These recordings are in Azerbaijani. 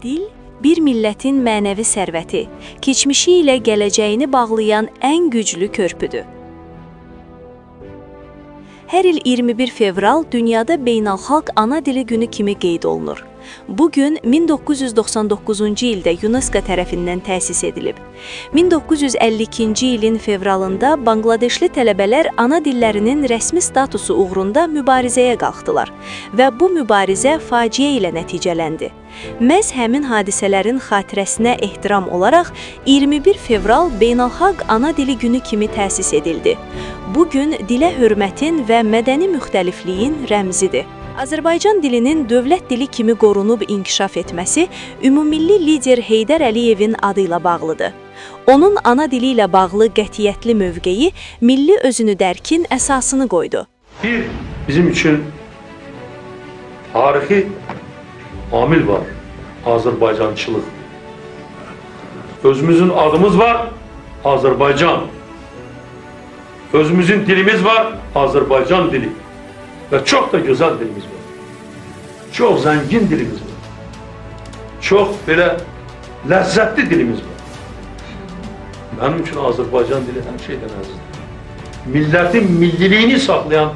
Dil, bir millətin mənəvi sərvəti, keçmişi ilə gələcəyini bağlayan ən güclü körpüdür. Hər il 21 fevral dünyada beynəlxalq ana dili günü kimi qeyd olunur. Bu gün 1999-cu ildə UNESCO tərəfindən təsis edilib. 1952-ci ilin fevralında Banqladeşli tələbələr ana dillərinin rəsmi statusu uğrunda mübarizəyə qalxdılar və bu mübarizə faciə ilə nəticələndi. Məhz həmin hadisələrin xatirəsinə ehtiram olaraq 21 fevral Beynəlxalq Ana Dili Günü kimi təsis edildi. Bu gün dilə hörmətin və mədəni müxtəlifliyin rəmzidir. Azərbaycan dilinin dövlət dili kimi qorunub inkişaf etməsi ümumilli lider Heydər Əliyevin adı ilə bağlıdır. Onun ana dili ilə bağlı qətiyyətli mövqeyi milli özünü dərkin əsasını qoydu. Bizim üçün tarixi amil var, Azərbaycançılıq. Özümüzün adımız var, Azərbaycan. Özümüzün dilimiz var, Azərbaycan dili. Və çox da gözəl dilimiz var. Çox zəngin dilimiz var. Çox belə ləzzətli dilimiz var. Mənim üçün Azərbaycan dili hər şeydən əzizdir. Millətin milliliyini saxlayan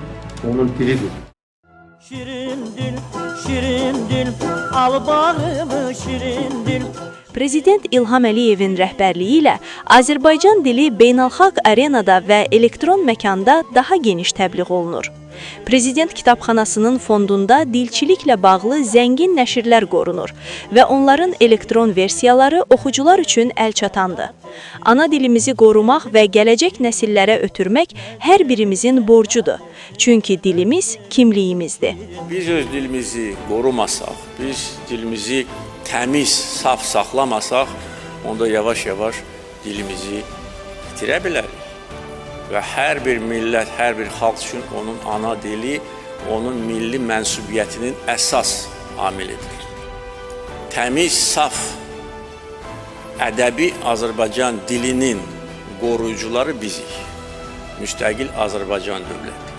onun dilidir. Şirin dil, al bağımı şirin dil. Prezident İlham Əliyevin rəhbərliyi ilə Azərbaycan dili beynəlxalq arenada və elektron məkanda daha geniş təbliğ olunur. Prezident kitabxanasının fondunda dilçiliklə bağlı zəngin nəşrlər qorunur və onların elektron versiyaları oxucular üçün əlçatandır. Ana dilimizi qorumaq və gələcək nəsillərə ötürmək hər birimizin borcudur. Çünki dilimiz kimliyimizdir. Biz öz dilimizi qorumasaq, biz dilimizi təmiz, saf saxlamasaq, onda yavaş-yavaş dilimizi itirə bilərik. Və hər bir millət, hər bir xalq üçün onun ana dili, onun milli mənsubiyyətinin əsas amilidir. Təmiz, saf, ədəbi Azərbaycan dilinin qoruyucuları bizik. Müstəqil Azərbaycan dövləti.